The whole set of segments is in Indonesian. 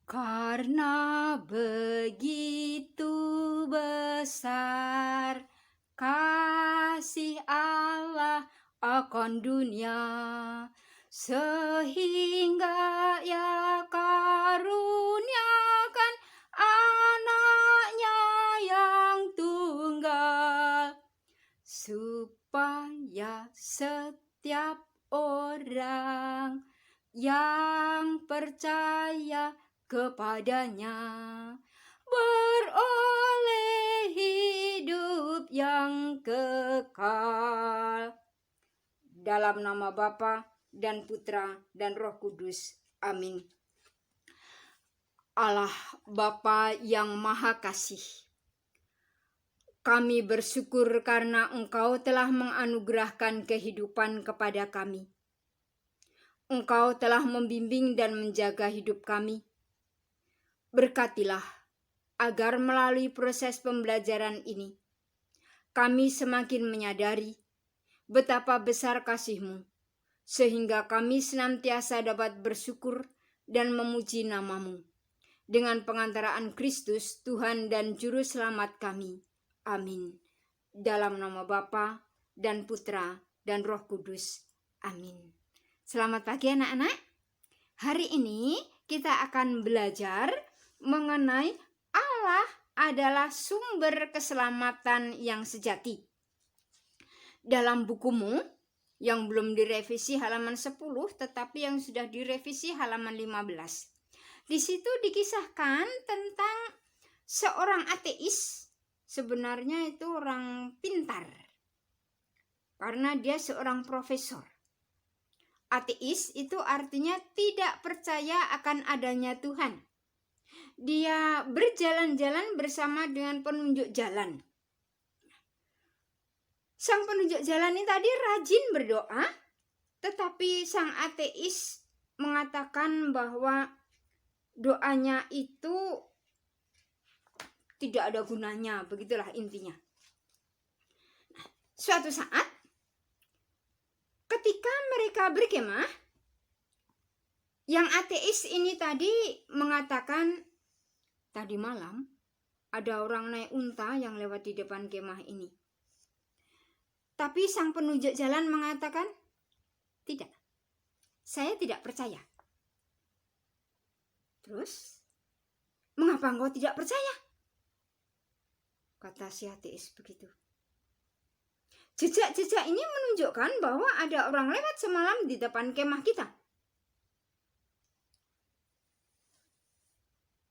Karena begitu besar kasih Allah akan dunia, sehingga Ia karuniakan anaknya yang tunggal, supaya setiap orang yang percaya kepadanya beroleh hidup yang kekal. Dalam nama Bapa dan Putra dan Roh Kudus. Amin. Allah Bapa yang Maha Kasih, kami bersyukur karena Engkau telah menganugerahkan kehidupan kepada kami. Engkau telah membimbing dan menjaga hidup kami. Berkatilah agar melalui proses pembelajaran ini, kami semakin menyadari betapa besar kasih-Mu, sehingga kami senantiasa dapat bersyukur dan memuji nama-Mu. Dengan pengantaraan Kristus, Tuhan dan Juru Selamat kami. Amin. Dalam nama Bapa dan Putra dan Roh Kudus. Amin. Selamat pagi anak-anak. Hari ini kita akan belajar mengenai Allah adalah sumber keselamatan yang sejati. Dalam bukumu yang belum direvisi halaman 10 tetapi yang sudah direvisi halaman 15. Di situ dikisahkan tentang seorang ateis. Sebenarnya itu orang pintar karena dia seorang profesor. Ateis itu artinya tidak percaya akan adanya Tuhan. Dia berjalan-jalan bersama dengan penunjuk jalan. Sang penunjuk jalan ini tadi rajin berdoa, tetapi sang ateis mengatakan bahwa doanya itu tidak ada gunanya, begitulah intinya. Suatu saat, ketika mereka berkemah, yang ateis ini tadi mengatakan, tadi malam ada orang naik unta yang lewat di depan kemah ini. Tapi sang penunjuk jalan mengatakan, tidak, saya tidak percaya. Terus, mengapa engkau tidak percaya? Kata si ateis begitu. Jejak-jejak ini menunjukkan bahwa ada orang lewat semalam di depan kemah kita.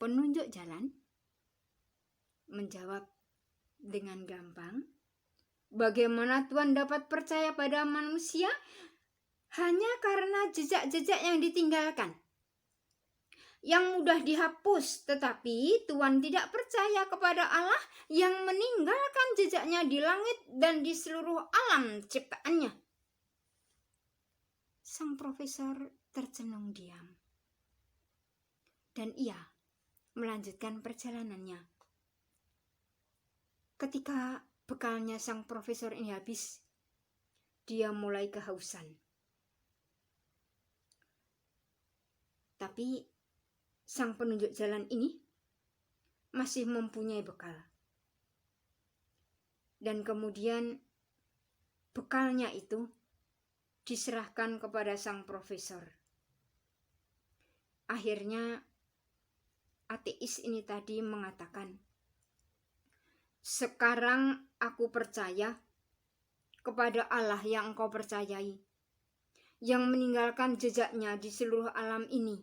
Penunjuk jalan menjawab dengan gampang, bagaimana Tuhan dapat percaya pada manusia hanya karena jejak-jejak yang ditinggalkan, yang mudah dihapus, tetapi Tuhan tidak percaya kepada Allah yang meninggalkan jejaknya di langit dan di seluruh alam ciptaannya. Sang profesor tercenung diam, dan ia melanjutkan perjalanannya. Ketika bekalnya sang profesor ini habis, dia mulai kehausan. Tapi sang penunjuk jalan ini masih mempunyai bekal. Dan kemudian bekalnya itu diserahkan kepada sang profesor. Akhirnya ateis ini tadi mengatakan, sekarang aku percaya kepada Allah yang engkau percayai, yang meninggalkan jejaknya di seluruh alam ini,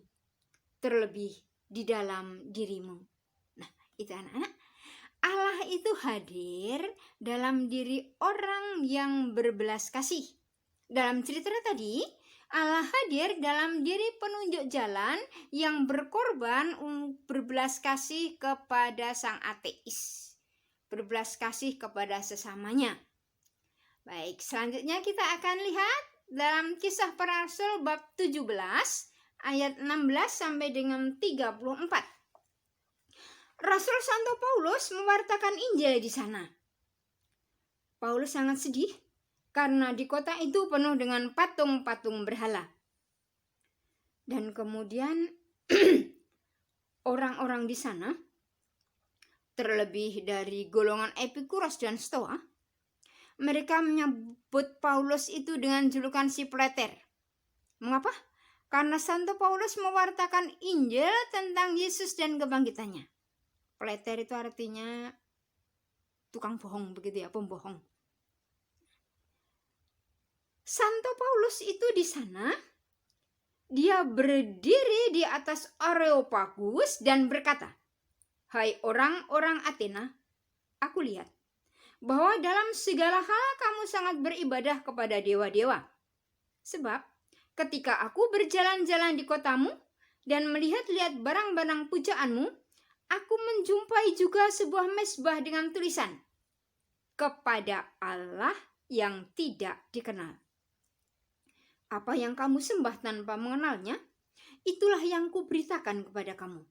terlebih di dalam dirimu. Nah, itu anak-anak. Allah itu hadir dalam diri orang yang berbelas kasih. Dalam cerita tadi, Allah hadir dalam diri penunjuk jalan yang berkorban berbelas kasih kepada sang ateis, berbelas kasih kepada sesamanya. Baik, selanjutnya kita akan lihat dalam Kisah Para Rasul bab 17 ayat 16 sampai dengan 34. Rasul Santo Paulus mewartakan Injil di sana. Paulus sangat sedih karena di kota itu penuh dengan patung-patung berhala. Dan kemudian orang-orang di sana, terlebih dari golongan Epikuros dan Stoa, mereka menyebut Paulus itu dengan julukan si Pleter. Mengapa? Karena Santo Paulus mewartakan Injil tentang Yesus dan kebangkitannya. Pleter itu artinya tukang bohong, begitu ya, pembohong. Santo Paulus itu di sana, dia berdiri di atas Areopagus dan berkata, "Hai orang-orang Athena, aku lihat bahwa dalam segala hal kamu sangat beribadah kepada dewa-dewa. Sebab ketika aku berjalan-jalan di kotamu dan melihat-lihat barang-barang pujaanmu, aku menjumpai juga sebuah mezbah dengan tulisan, kepada Allah yang tidak dikenal. Apa yang kamu sembah tanpa mengenalnya, itulah yang kuberitakan kepada kamu.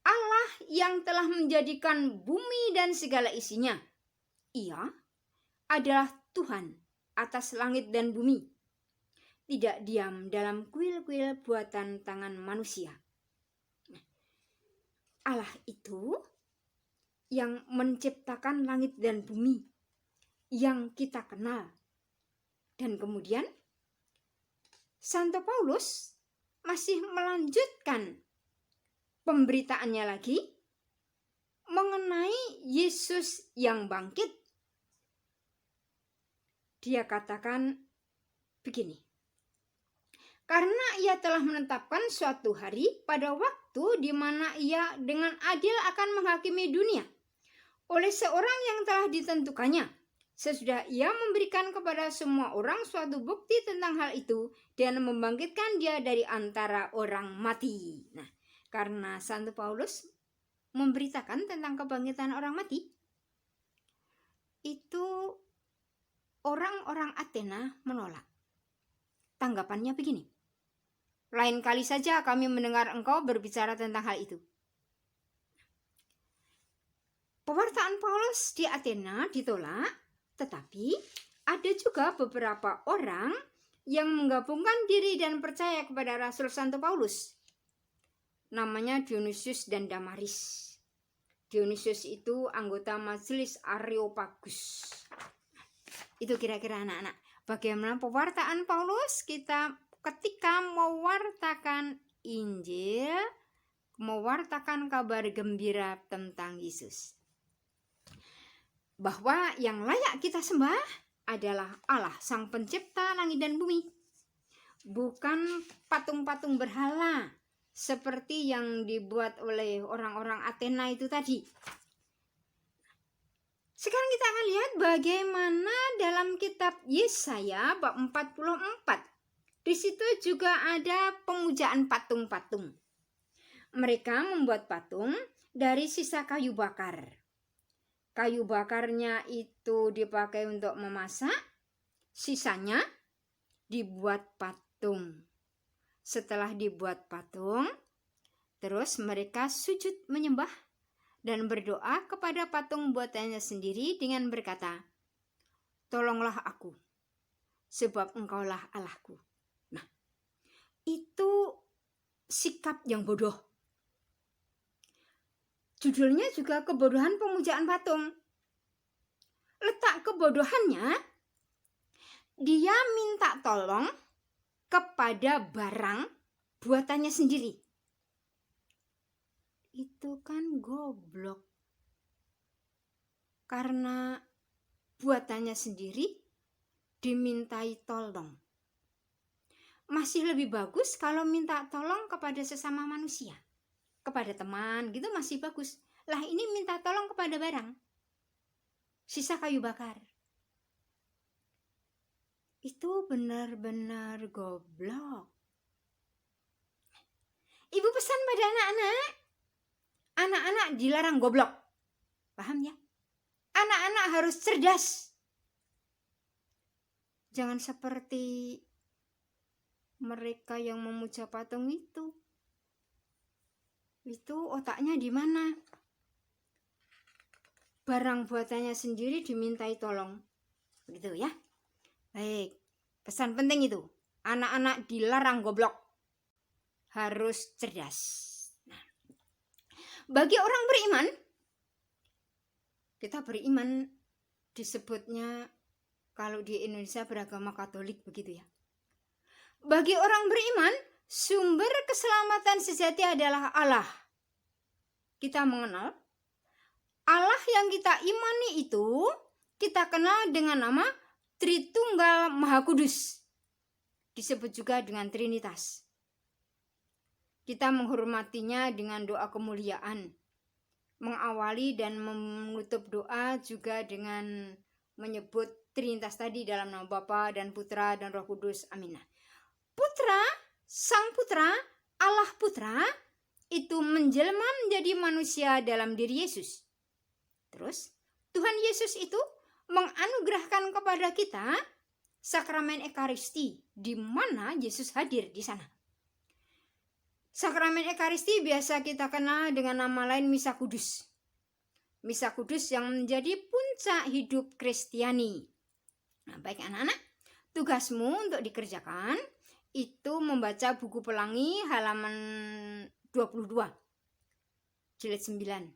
Allah yang telah menjadikan bumi dan segala isinya, Ia adalah Tuhan atas langit dan bumi, tidak diam dalam kuil-kuil buatan tangan manusia." Allah itu yang menciptakan langit dan bumi yang kita kenal. Dan kemudian Santo Paulus masih melanjutkan pemberitaannya lagi mengenai Yesus yang bangkit. Dia katakan begini, "Karena Ia telah menetapkan suatu hari pada waktu di mana Ia dengan adil akan menghakimi dunia oleh seorang yang telah ditentukannya, sesudah Ia memberikan kepada semua orang suatu bukti tentang hal itu dan membangkitkan Dia dari antara orang mati." Nah, karena Santo Paulus memberitakan tentang kebangkitan orang mati, itu orang-orang Athena menolak. Tanggapannya begini, "Lain kali saja kami mendengar engkau berbicara tentang hal itu." Pewartaan Paulus di Athena ditolak, tetapi ada juga beberapa orang yang menggabungkan diri dan percaya kepada Rasul Santo Paulus. Namanya Dionysius dan Damaris. Dionysius itu anggota majelis Areopagus. Itu kira-kira anak-anak, bagaimana pewartaan Paulus kita ketika mewartakan Injil, mewartakan kabar gembira tentang Yesus. Bahwa yang layak kita sembah adalah Allah, Sang Pencipta langit dan bumi. Bukan patung-patung berhala seperti yang dibuat oleh orang-orang Athena itu tadi. Sekarang kita akan lihat bagaimana dalam kitab Yesaya bab 44. Di situ juga ada pemujaan patung-patung. Mereka membuat patung dari sisa kayu bakar. Kayu bakarnya itu dipakai untuk memasak, sisanya dibuat patung. Setelah dibuat patung, terus mereka sujud menyembah dan berdoa kepada patung buatannya sendiri dengan berkata, "Tolonglah aku, sebab engkaulah Allahku." Nah, itu sikap yang bodoh. Judulnya juga kebodohan pemujaan patung. Letak kebodohannya, dia minta tolong kepada barang buatannya sendiri. Itu kan goblok. Karena buatannya sendiri dimintai tolong. Masih lebih bagus kalau minta tolong kepada sesama manusia. Kepada teman gitu masih bagus. Lah ini minta tolong kepada barang. Sisa kayu bakar. Itu benar-benar goblok. Ibu pesan pada anak-anak. Anak-anak dilarang goblok. Paham ya? Anak-anak harus cerdas. Jangan seperti mereka yang memuja patung itu. Itu otaknya di mana? Barang buatannya sendiri dimintai tolong. Begitu ya. Baik. Pesan penting itu. Anak-anak dilarang goblok. Harus cerdas. Nah, Bagi orang beriman, kita beriman disebutnya kalau di Indonesia beragama Katolik begitu ya. Bagi orang beriman, sumber keselamatan sejati adalah Allah. Kita mengenal Allah yang kita imani itu kita kenal dengan nama Tritunggal Maha Kudus. Disebut juga dengan Trinitas. Kita menghormatinya dengan doa kemuliaan. Mengawali dan menutup doa juga dengan menyebut Trinitas tadi dalam nama Bapa dan Putra dan Roh Kudus. Amin. Putra, Sang Putra, Allah Putra itu menjelma menjadi manusia dalam diri Yesus. Terus Tuhan Yesus itu menganugerahkan kepada kita sakramen Ekaristi, di mana Yesus hadir di sana. Sakramen Ekaristi biasa kita kenal dengan nama lain Misa Kudus. Misa Kudus yang menjadi puncak hidup Kristiani. Nah, baik anak-anak, tugasmu untuk dikerjakan itu membaca buku Pelangi halaman 22, jilid 9.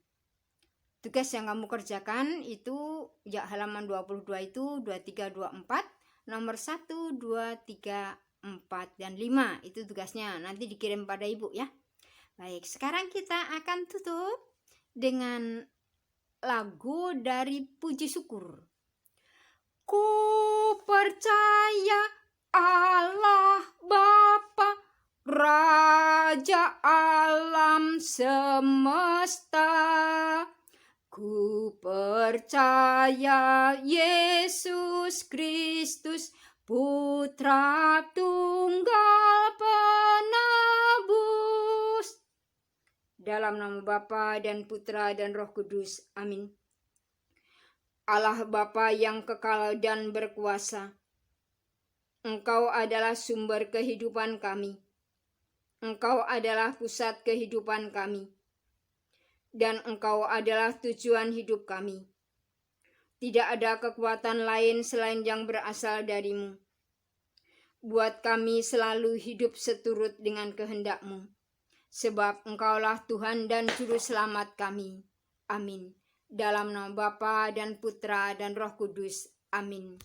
Tugas yang kamu kerjakan itu ya halaman 22 itu 23, 24, nomor 1, 2, 3, 4, dan 5. Itu tugasnya. Nanti dikirim pada ibu ya. Baik, sekarang kita akan tutup dengan lagu dari Puji Syukur. Ku percaya Allah Bapa, Raja alam semesta. Ku percaya Yesus Kristus, Putra Tunggal Penebus. Dalam nama Bapa dan Putra dan Roh Kudus. Amin. Allah Bapa yang kekal dan berkuasa, Engkau adalah sumber kehidupan kami. Engkau adalah pusat kehidupan kami. Dan Engkau adalah tujuan hidup kami. Tidak ada kekuatan lain selain yang berasal dari-Mu. Buat kami selalu hidup seturut dengan kehendak-Mu. Sebab Engkaulah Tuhan dan Juru Selamat kami. Amin. Dalam nama Bapa dan Putra dan Roh Kudus. Amin.